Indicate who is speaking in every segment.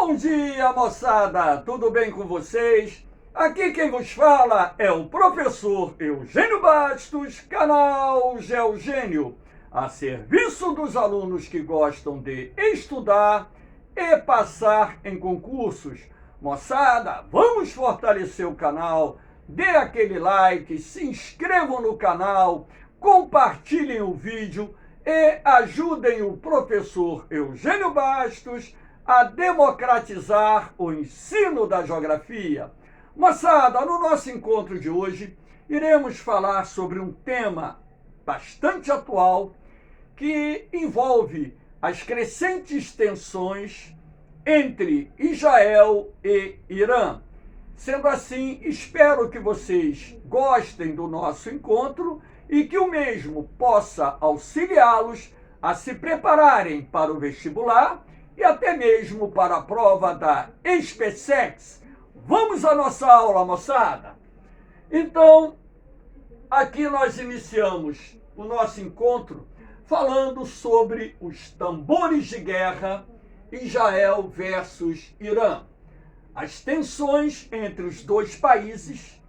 Speaker 1: Bom dia, moçada! Tudo bem com vocês? Aqui quem vos fala é o professor Eugênio Bastos, canal Geogênio, a serviço dos alunos que gostam de estudar e passar em concursos. Moçada, vamos fortalecer o canal, dê aquele like, se inscrevam no canal, compartilhem o vídeo e ajudem o professor Eugênio Bastos a democratizar o ensino da geografia. Moçada, no nosso encontro de hoje, iremos falar sobre um tema bastante atual que envolve as crescentes tensões entre Israel e Irã. Sendo assim, espero que vocês gostem do nosso encontro e que o mesmo possa auxiliá-los a se prepararem para o vestibular e até mesmo para a prova da SpaceX. Vamos à nossa aula, moçada? Então, aqui nós iniciamos o nosso encontro falando sobre os tambores de guerra Israel versus Irã. As tensões entre os dois países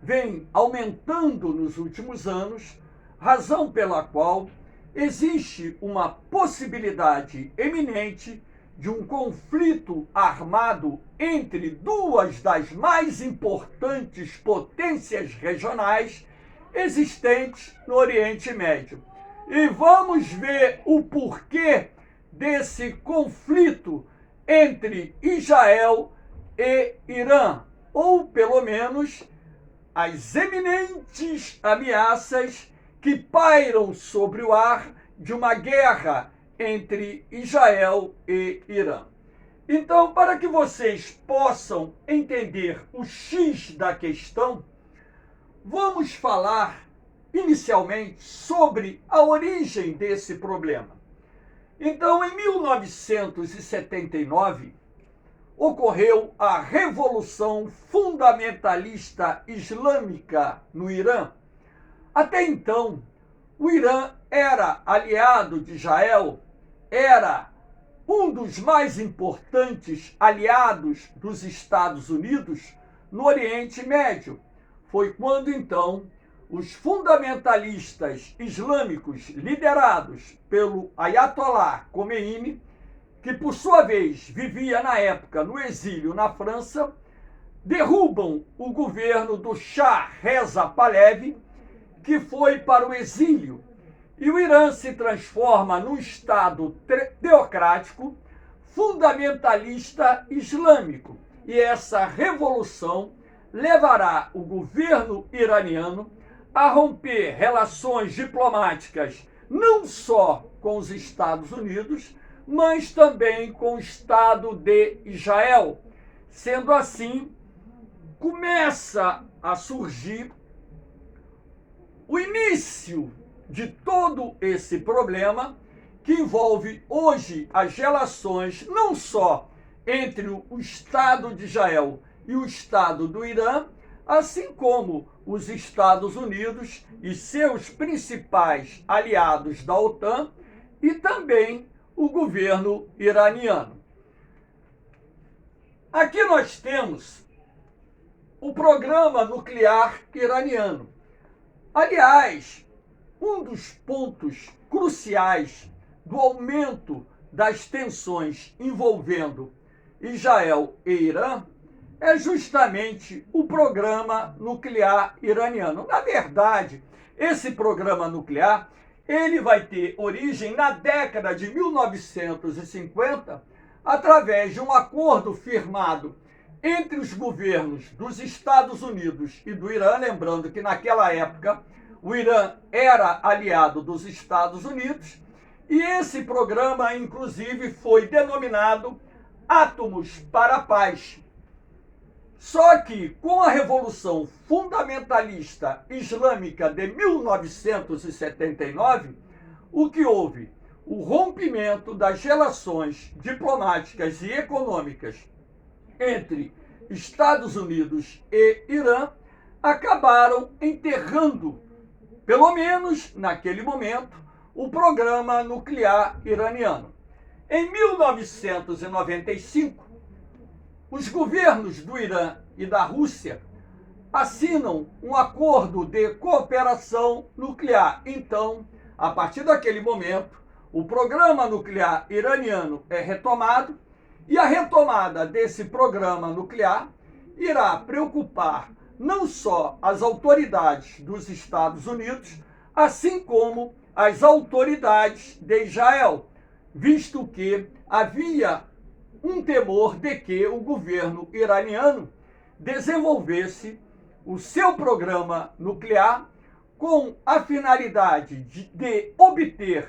Speaker 1: vêm aumentando nos últimos anos, razão pela qual existe uma possibilidade eminente de um conflito armado entre duas das mais importantes potências regionais existentes no Oriente Médio. E vamos ver o porquê desse conflito entre Israel e Irã, ou pelo menos as eminentes ameaças que pairam sobre o ar de uma guerra entre Israel e Irã. Então, para que vocês possam entender o X da questão, vamos falar inicialmente sobre a origem desse problema. Então, em 1979, ocorreu a Revolução Fundamentalista Islâmica no Irã. Até então, o Irã era aliado de Israel, era um dos mais importantes aliados dos Estados Unidos no Oriente Médio. Foi quando, então, os fundamentalistas islâmicos liderados pelo Ayatollah Khomeini, que por sua vez vivia na época no exílio na França, derrubam o governo do Shah Reza Pahlavi, que foi para o exílio, e o Irã se transforma num Estado teocrático, fundamentalista islâmico. E essa revolução levará o governo iraniano a romper relações diplomáticas não só com os Estados Unidos, mas também com o Estado de Israel. Sendo assim, começa a surgir o início de todo esse problema que envolve hoje as relações não só entre o Estado de Israel e o Estado do Irã, assim como os Estados Unidos e seus principais aliados da OTAN e também o governo iraniano. Aqui nós temos o programa nuclear iraniano. Aliás, um dos pontos cruciais do aumento das tensões envolvendo Israel e Irã é justamente o programa nuclear iraniano. Na verdade, esse programa nuclear ele vai ter origem na década de 1950, através de um acordo firmado entre os governos dos Estados Unidos e do Irã, lembrando que naquela época o Irã era aliado dos Estados Unidos, e esse programa, inclusive, foi denominado Átomos para a Paz. Só que, com a Revolução Fundamentalista Islâmica de 1979, o que houve? O rompimento das relações diplomáticas e econômicas entre Estados Unidos e Irã acabaram enterrando, pelo menos naquele momento, o programa nuclear iraniano. Em 1995, os governos do Irã e da Rússia assinam um acordo de cooperação nuclear. Então, a partir daquele momento, o programa nuclear iraniano é retomado e a retomada desse programa nuclear irá preocupar não só as autoridades dos Estados Unidos, assim como as autoridades de Israel, visto que havia um temor de que o governo iraniano desenvolvesse o seu programa nuclear com a finalidade de obter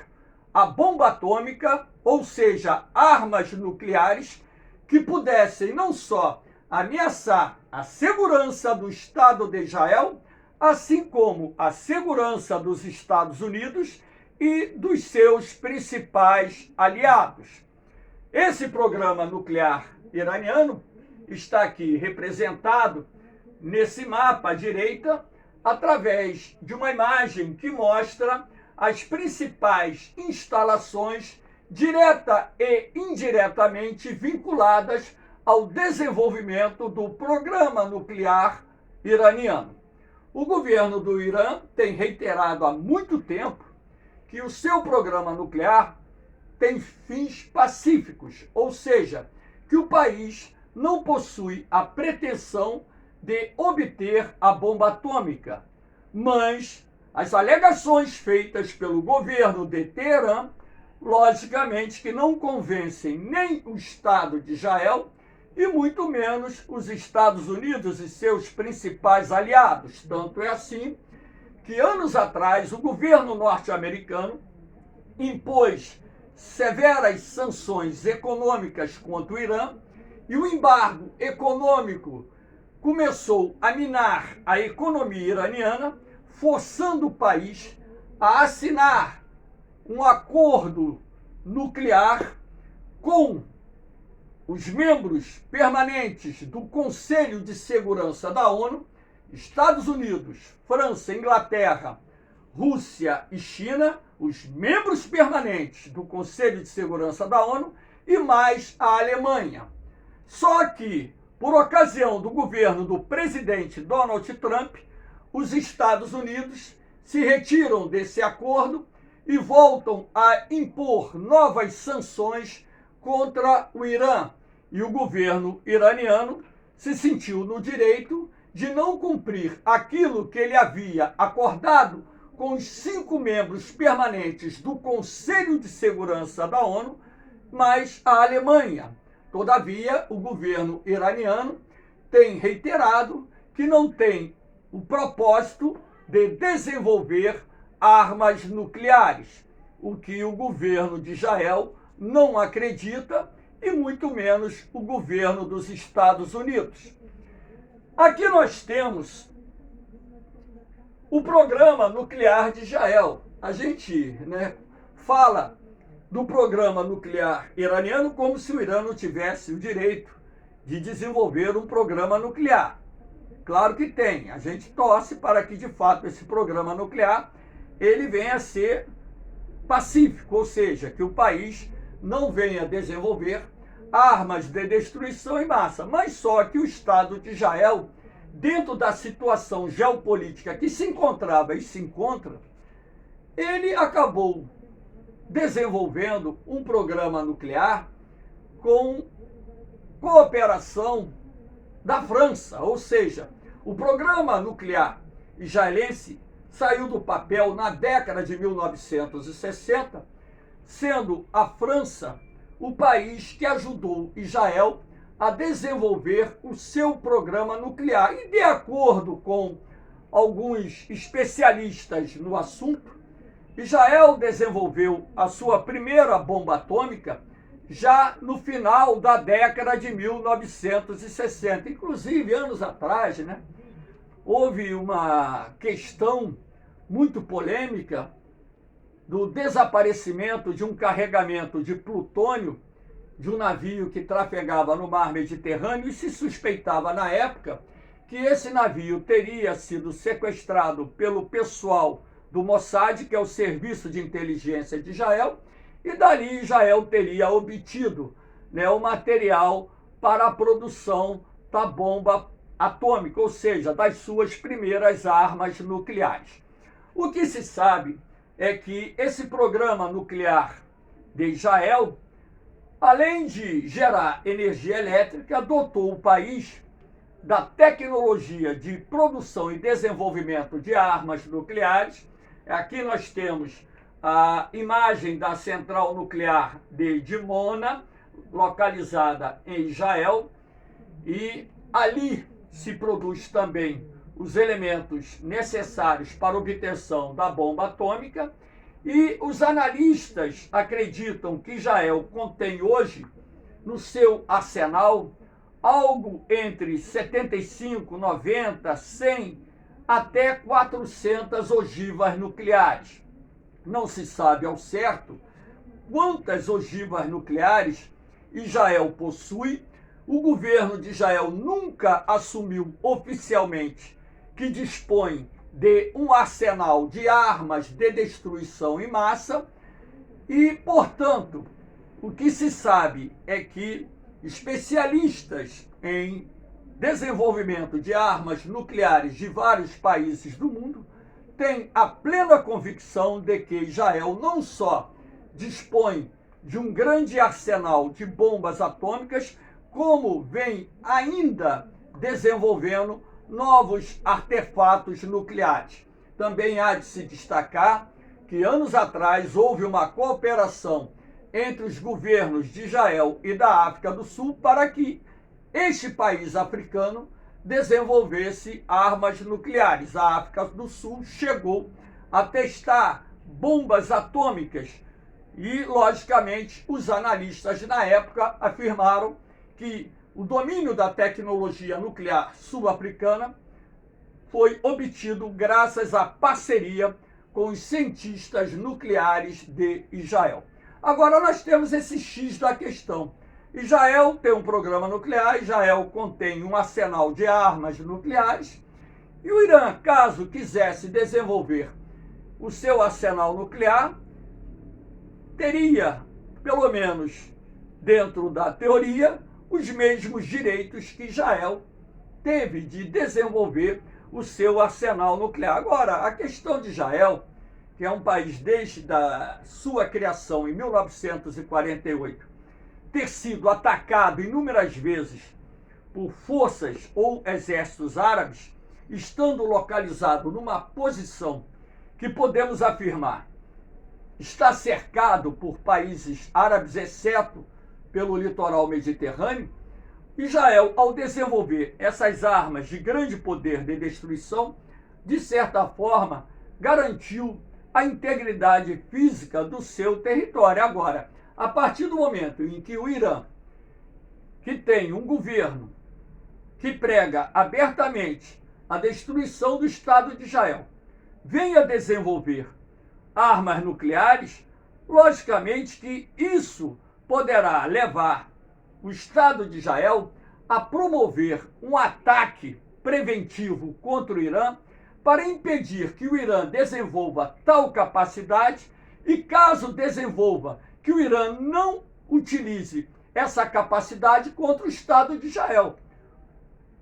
Speaker 1: a bomba atômica, ou seja, armas nucleares que pudessem não só ameaçar a segurança do Estado de Israel, assim como a segurança dos Estados Unidos e dos seus principais aliados. Esse programa nuclear iraniano está aqui representado nesse mapa à direita, através de uma imagem que mostra as principais instalações direta e indiretamente vinculadas ao desenvolvimento do programa nuclear iraniano. O governo do Irã tem reiterado há muito tempo que o seu programa nuclear tem fins pacíficos, ou seja, que o país não possui a pretensão de obter a bomba atômica, mas as alegações feitas pelo governo de Teherã, logicamente que não convencem nem o Estado de Israel e muito menos os Estados Unidos e seus principais aliados. Tanto é assim que anos atrás o governo norte-americano impôs severas sanções econômicas contra o Irã e o embargo econômico começou a minar a economia iraniana, forçando o país a assinar um acordo nuclear com os membros permanentes do Conselho de Segurança da ONU, Estados Unidos, França, Inglaterra, Rússia e China, os membros permanentes do Conselho de Segurança da ONU e mais a Alemanha. Só que, por ocasião do governo do presidente Donald Trump, os Estados Unidos se retiram desse acordo e voltam a impor novas sanções contra o Irã. E o governo iraniano se sentiu no direito de não cumprir aquilo que ele havia acordado com os 5 membros permanentes do Conselho de Segurança da ONU, mas a Alemanha. Todavia, o governo iraniano tem reiterado que não tem o propósito de desenvolver armas nucleares, o que o governo de Israel não acredita e muito menos o governo dos Estados Unidos. Aqui nós temos o programa nuclear de Israel. A gente fala do programa nuclear iraniano como se o Irã não tivesse o direito de desenvolver um programa nuclear. Claro que tem. A gente torce para que, de fato, esse programa nuclear ele venha a ser pacífico, ou seja, que o país não venha desenvolver armas de destruição em massa. Mas só que o Estado de Israel, dentro da situação geopolítica que se encontrava e se encontra, ele acabou desenvolvendo um programa nuclear com cooperação da França, ou seja, o programa nuclear israelense saiu do papel na década de 1960, sendo a França o país que ajudou Israel a desenvolver o seu programa nuclear. E de acordo com alguns especialistas no assunto, Israel desenvolveu a sua primeira bomba atômica já no final da década de 1960. Inclusive, anos atrás, houve uma questão muito polêmica do desaparecimento de um carregamento de plutônio de um navio que trafegava no mar Mediterrâneo e se suspeitava na época que esse navio teria sido sequestrado pelo pessoal do Mossad, que é o Serviço de Inteligência de Israel, e dali Israel teria obtido o material para a produção da bomba atômica, ou seja, das suas primeiras armas nucleares. O que se sabe é que esse programa nuclear de Israel, além de gerar energia elétrica, dotou o país da tecnologia de produção e desenvolvimento de armas nucleares. Aqui nós temos a imagem da central nuclear de Dimona, localizada em Israel, e ali se produz também os elementos necessários para a obtenção da bomba atômica, e os analistas acreditam que Israel contém hoje no seu arsenal algo entre 75, 90, 100 até 400 ogivas nucleares. Não se sabe ao certo quantas ogivas nucleares Israel possui. O governo de Israel nunca assumiu oficialmente que dispõe de um arsenal de armas de destruição em massa e, portanto, o que se sabe é que especialistas em desenvolvimento de armas nucleares de vários países do mundo têm a plena convicção de que Israel não só dispõe de um grande arsenal de bombas atômicas, como vem ainda desenvolvendo novos artefatos nucleares. Também há de se destacar que anos atrás houve uma cooperação entre os governos de Israel e da África do Sul para que este país africano desenvolvesse armas nucleares. A África do Sul chegou a testar bombas atômicas e, logicamente, os analistas na época afirmaram que o domínio da tecnologia nuclear sul-africana foi obtido graças à parceria com os cientistas nucleares de Israel. Agora nós temos esse X da questão. Israel tem um programa nuclear, Israel contém um arsenal de armas nucleares, e o Irã, caso quisesse desenvolver o seu arsenal nuclear, teria, pelo menos dentro da teoria, os mesmos direitos que Israel teve de desenvolver o seu arsenal nuclear. Agora, a questão de Israel, que é um país desde a sua criação em 1948, ter sido atacado inúmeras vezes por forças ou exércitos árabes, estando localizado numa posição que podemos afirmar está cercado por países árabes, exceto pelo litoral mediterrâneo, Israel, ao desenvolver essas armas de grande poder de destruição, de certa forma, garantiu a integridade física do seu território. Agora, a partir do momento em que o Irã, que tem um governo que prega abertamente a destruição do Estado de Israel, venha desenvolver armas nucleares, logicamente que isso poderá levar o Estado de Israel a promover um ataque preventivo contra o Irã para impedir que o Irã desenvolva tal capacidade e, caso desenvolva, que o Irã não utilize essa capacidade contra o Estado de Israel.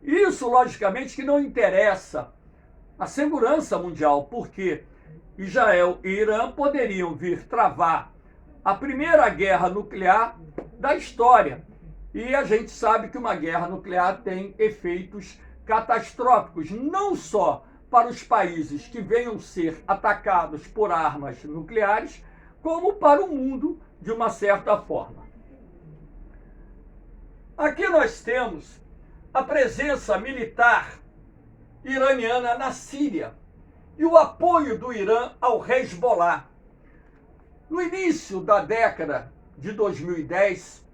Speaker 1: Isso, logicamente, que não interessa a segurança mundial, porque Israel e Irã poderiam vir travar a primeira guerra nuclear da história. E a gente sabe que uma guerra nuclear tem efeitos catastróficos, não só para os países que venham ser atacados por armas nucleares, como para o mundo de uma certa forma. Aqui nós temos a presença militar iraniana na Síria e o apoio do Irã ao Hezbollah. No início da década de 2010,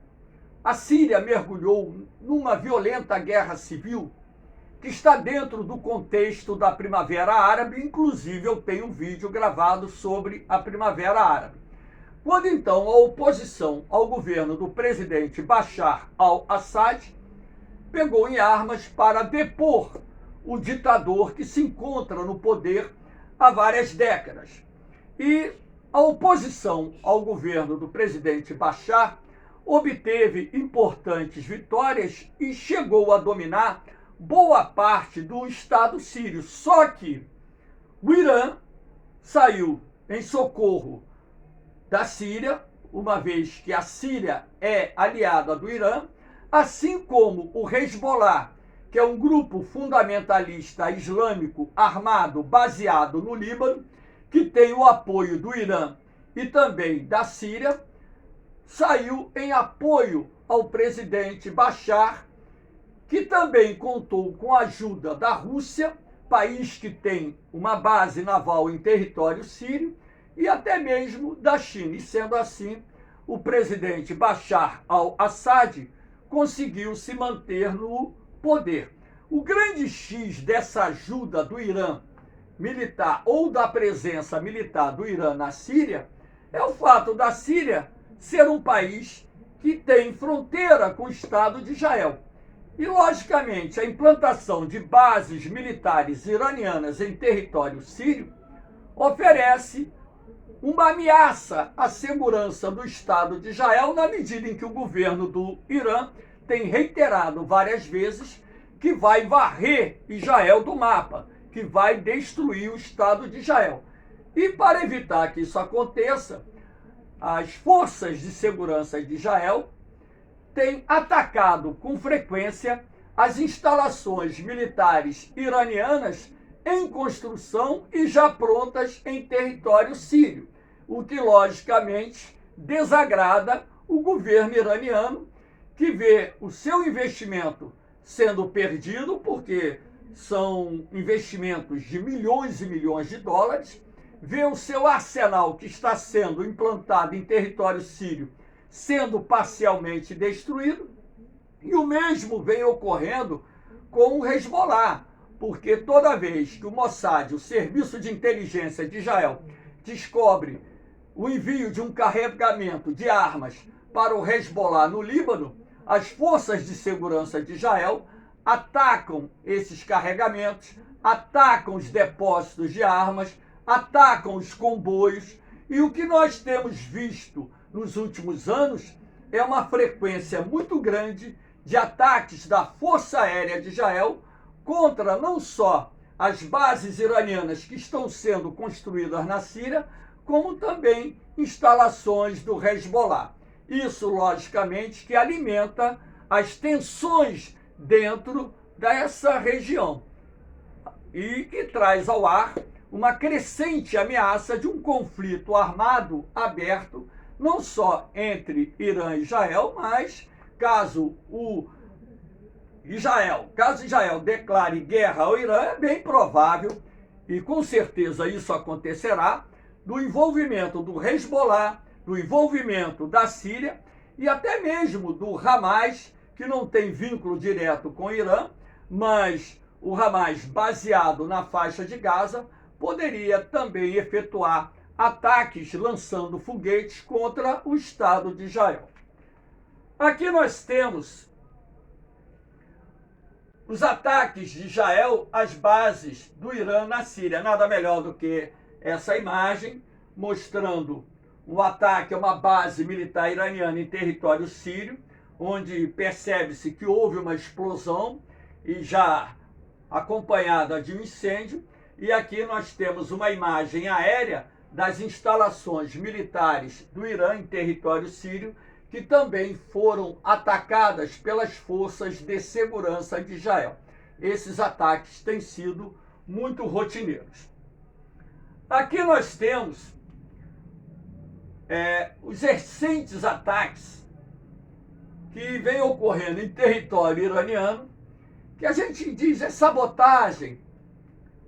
Speaker 1: a Síria mergulhou numa violenta guerra civil que está dentro do contexto da Primavera Árabe. Inclusive, eu tenho um vídeo gravado sobre a Primavera Árabe. Quando então a oposição ao governo do presidente Bashar al-Assad pegou em armas para depor o ditador que se encontra no poder há várias décadas. E a oposição ao governo do presidente Bashar obteve importantes vitórias e chegou a dominar boa parte do Estado sírio. Só que o Irã saiu em socorro da Síria, uma vez que a Síria é aliada do Irã, assim como o Hezbollah, que é um grupo fundamentalista islâmico armado baseado no Líbano, que tem o apoio do Irã e também da Síria, saiu em apoio ao presidente Bashar, que também contou com a ajuda da Rússia, país que tem uma base naval em território sírio, e até mesmo da China. E sendo assim, o presidente Bashar al-Assad conseguiu se manter no poder. O grande X dessa ajuda do Irã militar ou da presença militar do Irã na Síria é o fato da Síria ser um país que tem fronteira com o Estado de Israel. E, logicamente, a implantação de bases militares iranianas em território sírio oferece uma ameaça à segurança do Estado de Israel, na medida em que o governo do Irã tem reiterado várias vezes que vai varrer Israel do mapa, que vai destruir o Estado de Israel. E para evitar que isso aconteça, as forças de segurança de Israel têm atacado com frequência as instalações militares iranianas em construção e já prontas em território sírio, o que logicamente desagrada o governo iraniano, que vê o seu investimento sendo perdido, porque são investimentos de milhões e milhões de dólares, vê o seu arsenal que está sendo implantado em território sírio sendo parcialmente destruído, e o mesmo vem ocorrendo com o Hezbollah, porque toda vez que o Mossad, o Serviço de Inteligência de Israel, descobre o envio de um carregamento de armas para o Hezbollah no Líbano, as forças de segurança de Israel atacam esses carregamentos, atacam os depósitos de armas, atacam os comboios, e o que nós temos visto nos últimos anos é uma frequência muito grande de ataques da Força Aérea de Israel contra não só as bases iranianas que estão sendo construídas na Síria, como também instalações do Hezbollah. Isso, logicamente, que alimenta as tensões dentro dessa região e que traz ao ar uma crescente ameaça de um conflito armado aberto, não só entre Irã e Israel, mas caso Israel declare guerra ao Irã, é bem provável, e com certeza isso acontecerá, do envolvimento do Hezbollah, do envolvimento da Síria e até mesmo do Hamas, que não tem vínculo direto com o Irã, mas o Hamas, baseado na faixa de Gaza, poderia também efetuar ataques lançando foguetes contra o Estado de Israel. Aqui nós temos os ataques de Israel às bases do Irã na Síria. Nada melhor do que essa imagem mostrando um ataque a uma base militar iraniana em território sírio, onde percebe-se que houve uma explosão e já acompanhada de um incêndio. E aqui nós temos uma imagem aérea das instalações militares do Irã em território sírio, que também foram atacadas pelas forças de segurança de Israel. Esses ataques têm sido muito rotineiros. Aqui nós temos os recentes ataques que vêm ocorrendo em território iraniano, que a gente diz é sabotagem.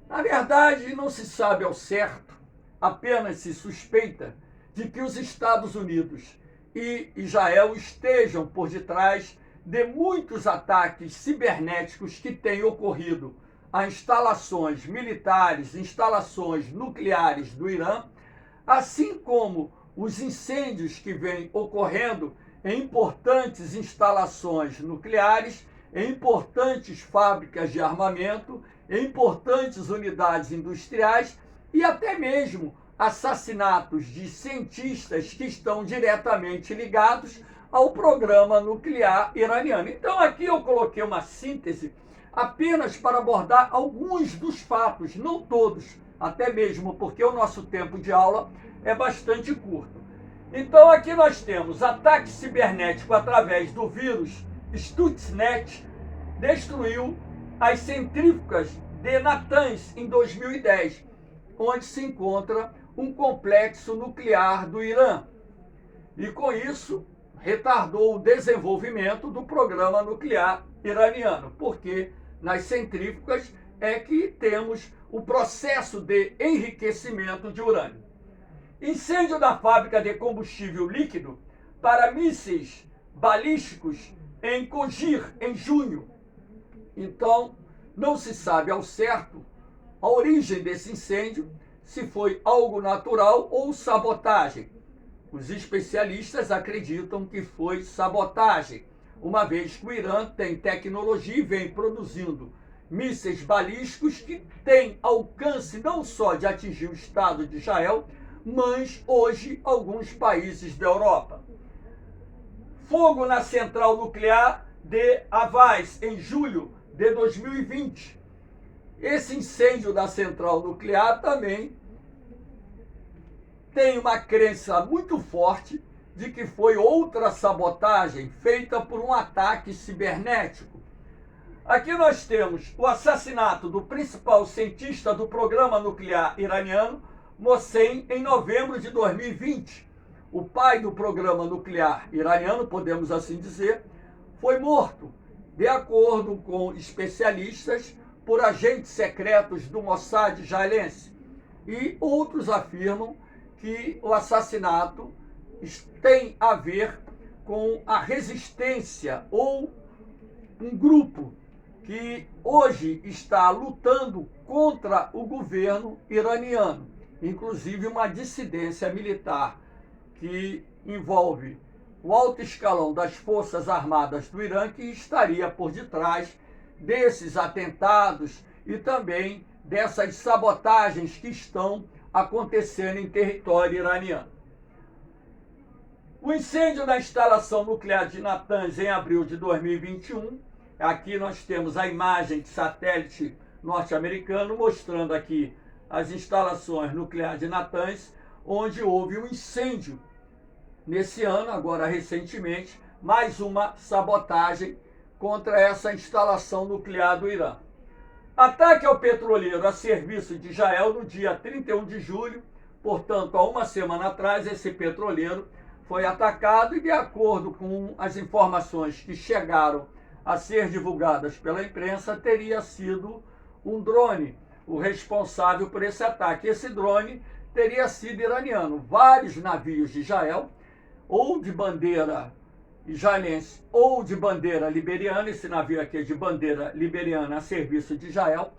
Speaker 1: Na verdade, não se sabe ao certo, apenas se suspeita de que os Estados Unidos e Israel estejam por detrás de muitos ataques cibernéticos que têm ocorrido a instalações militares, instalações nucleares do Irã, assim como os incêndios que vêm ocorrendo em importantes instalações nucleares, em importantes fábricas de armamento, em importantes unidades industriais e até mesmo assassinatos de cientistas que estão diretamente ligados ao programa nuclear iraniano. Então aqui eu coloquei uma síntese apenas para abordar alguns dos fatos, não todos, até mesmo porque o nosso tempo de aula é bastante curto. Então aqui nós temos ataque cibernético através do vírus Stuxnet, destruiu as centrífugas de Natanz em 2010, onde se encontra um complexo nuclear do Irã. E com isso retardou o desenvolvimento do programa nuclear iraniano, porque nas centrífugas é que temos o processo de enriquecimento de urânio. Incêndio da fábrica de combustível líquido para mísseis balísticos em Kogir, em junho. Então, não se sabe ao certo a origem desse incêndio, se foi algo natural ou sabotagem. Os especialistas acreditam que foi sabotagem, uma vez que o Irã tem tecnologia e vem produzindo mísseis balísticos que têm alcance não só de atingir o Estado de Israel, mas hoje alguns países da Europa. Fogo na central nuclear de Havas, em julho de 2020. Esse incêndio da central nuclear também tem uma crença muito forte de que foi outra sabotagem feita por um ataque cibernético. Aqui nós temos o assassinato do principal cientista do programa nuclear iraniano, Mohsen, em novembro de 2020. O pai do programa nuclear iraniano, podemos assim dizer, foi morto, de acordo com especialistas, por agentes secretos do Mossad israelense. E outros afirmam que o assassinato tem a ver com a resistência ou um grupo que hoje está lutando contra o governo iraniano, inclusive uma dissidência militar que envolve o alto escalão das Forças Armadas do Irã, que estaria por detrás desses atentados e também dessas sabotagens que estão acontecendo em território iraniano. O incêndio da instalação nuclear de Natanz em abril de 2021, aqui nós temos a imagem de satélite norte-americano mostrando aqui as instalações nucleares de Natanz, onde houve um incêndio nesse ano, agora recentemente, mais uma sabotagem contra essa instalação nuclear do Irã. Ataque ao petroleiro a serviço de Israel no dia 31 de julho, portanto, há uma semana atrás, esse petroleiro foi atacado e, de acordo com as informações que chegaram a ser divulgadas pela imprensa, teria sido um drone o responsável por esse ataque. Esse drone teria sido iraniano. Vários navios de Israel, ou de bandeira israelense ou de bandeira liberiana, esse navio aqui é de bandeira liberiana a serviço de Israel,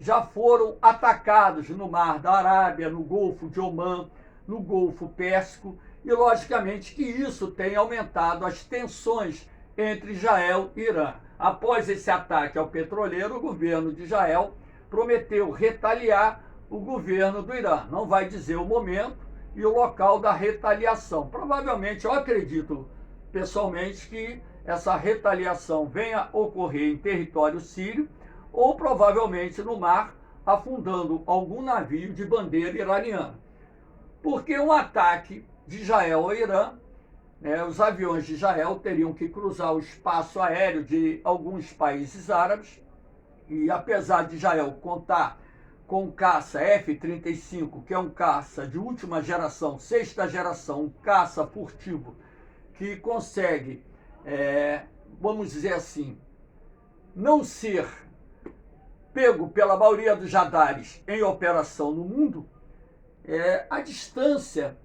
Speaker 1: já foram atacados no Mar da Arábia, no Golfo de Omã, no Golfo Pérsico, e logicamente que isso tem aumentado as tensões entre Israel e Irã. Após esse ataque ao petroleiro, o governo de Israel prometeu retaliar o governo do Irã. Não vai dizer o momento e o local da retaliação. Provavelmente, eu acredito pessoalmente que essa retaliação venha ocorrer em território sírio ou provavelmente no mar, afundando algum navio de bandeira iraniana. Porque um ataque de Israel ao Irã, os aviões de Israel teriam que cruzar o espaço aéreo de alguns países árabes, e apesar de Israel contar com o caça F-35, que é um caça de última geração, sexta geração, um caça furtivo, que consegue, vamos dizer assim, não ser pego pela maioria dos radares em operação no mundo, a distância,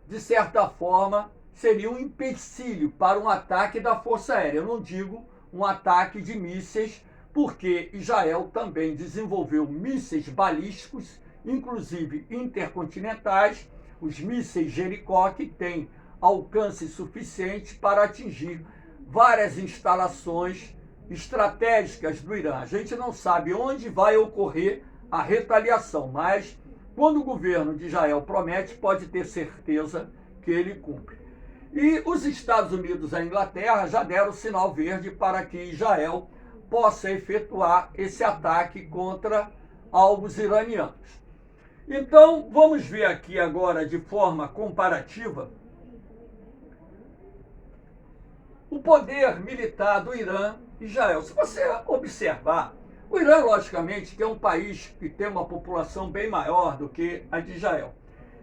Speaker 1: de certa forma, seria um empecilho para um ataque da Força Aérea. Eu não digo um ataque de mísseis, porque Israel também desenvolveu mísseis balísticos, inclusive intercontinentais, os mísseis Jericó, que têm alcance suficiente para atingir várias instalações estratégicas do Irã. A gente não sabe onde vai ocorrer a retaliação, mas quando o governo de Israel promete, pode ter certeza que ele cumpre. E os Estados Unidos e a Inglaterra já deram sinal verde para que Israel possa efetuar esse ataque contra alvos iranianos. Então, vamos ver aqui agora de forma comparativa o poder militar do Irã e Israel. Se você observar, o Irã, logicamente, que é um país que tem uma população bem maior do que a de Israel.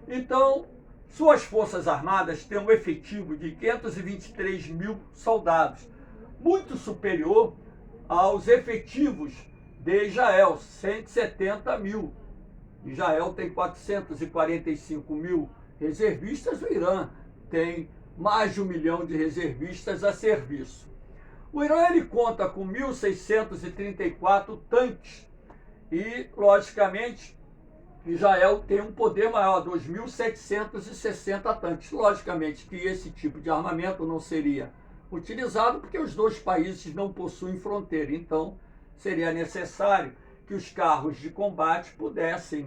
Speaker 1: Então, suas forças armadas têm um efetivo de 523 mil soldados, muito superior aos efetivos de Israel, 170 mil. Israel tem 445 mil reservistas, o Irã tem mais de 1 milhão de reservistas a serviço. O Irã ele conta com 1.634 tanques e, logicamente, Israel tem um poder maior, 2.760 tanques. Logicamente que esse tipo de armamento não seria utilizado porque os dois países não possuem fronteira, então seria necessário que os carros de combate pudessem,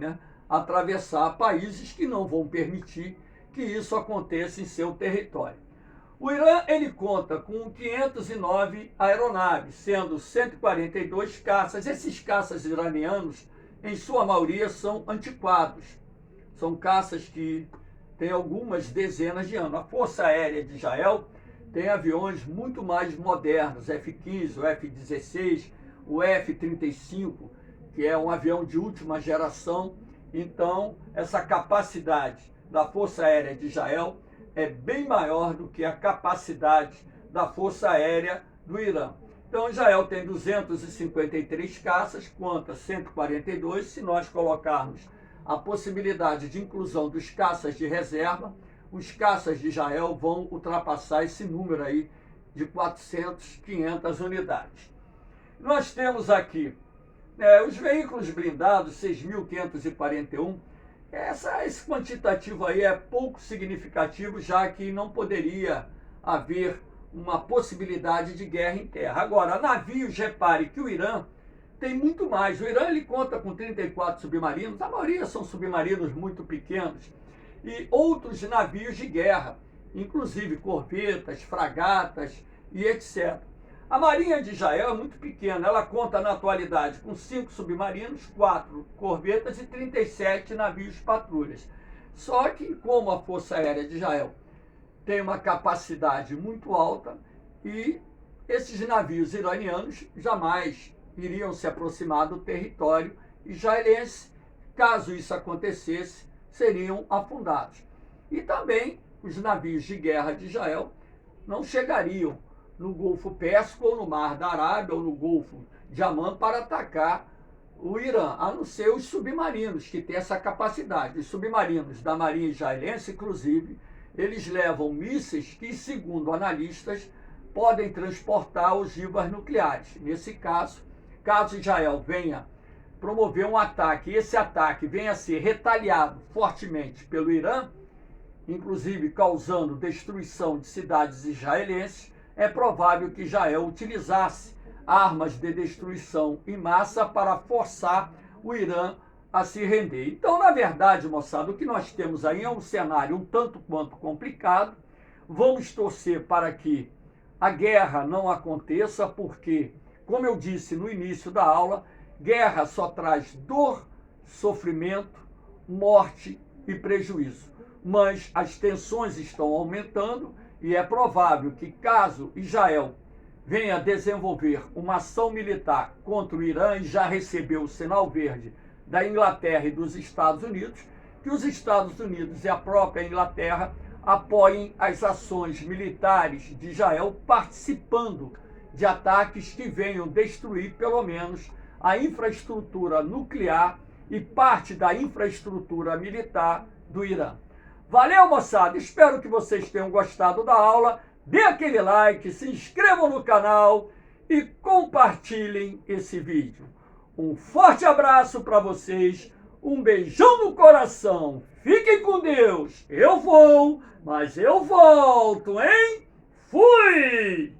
Speaker 1: atravessar países que não vão permitir que isso aconteça em seu território. O Irã ele conta com 509 aeronaves, sendo 142 caças. Esses caças iranianos, em sua maioria, são antiquados. São caças que têm algumas dezenas de anos. A Força Aérea de Israel tem aviões muito mais modernos, F-15, o F-16, o F-35, que é um avião de última geração. Então, essa capacidade da Força Aérea de Israel é bem maior do que a capacidade da Força Aérea do Irã. Então, Israel tem 253 caças contra 142. Se nós colocarmos a possibilidade de inclusão dos caças de reserva, os caças de Israel vão ultrapassar esse número aí de 400, 500 unidades. Nós temos aqui os veículos blindados, 6.541. Esse quantitativo aí é pouco significativo, já que não poderia haver uma possibilidade de guerra em terra. Agora, navios, repare que o Irã tem muito mais. O Irã ele conta com 34 submarinos, a maioria são submarinos muito pequenos, e outros navios de guerra, inclusive corvetas, fragatas e etc. A Marinha de Israel é muito pequena, ela conta na atualidade com 5 submarinos, 4 corvetas e 37 navios patrulhas. Só que, como a Força Aérea de Israel tem uma capacidade muito alta, e esses navios iranianos jamais iriam se aproximar do território israelense. Caso isso acontecesse, seriam afundados. E também os navios de guerra de Israel não chegariam no Golfo Pérsico ou no Mar da Arábia ou no Golfo de Amã para atacar o Irã, a não ser os submarinos que têm essa capacidade. Os submarinos da Marinha israelense, inclusive, eles levam mísseis que, segundo analistas, podem transportar ogivas nucleares. Nesse caso, caso Israel venha promover um ataque, e esse ataque venha a ser retaliado fortemente pelo Irã, inclusive causando destruição de cidades israelenses, é provável que Israel utilizasse armas de destruição em massa para forçar o Irã a se render. Então, na verdade, moçada, o que nós temos aí é um cenário um tanto quanto complicado. Vamos torcer para que a guerra não aconteça, porque, como eu disse no início da aula, guerra só traz dor, sofrimento, morte e prejuízo. Mas as tensões estão aumentando e é provável que, caso Israel venha a desenvolver uma ação militar contra o Irã, e já recebeu o sinal verde da Inglaterra e dos Estados Unidos, que os Estados Unidos e a própria Inglaterra apoiem as ações militares de Israel, participando de ataques que venham destruir pelo menos a infraestrutura nuclear e parte da infraestrutura militar do Irã. Valeu, moçada! Espero que vocês tenham gostado da aula. Dê aquele like, se inscrevam no canal e compartilhem esse vídeo. Um forte abraço para vocês, um beijão no coração. Fiquem com Deus. Eu vou, mas eu volto, hein? Fui!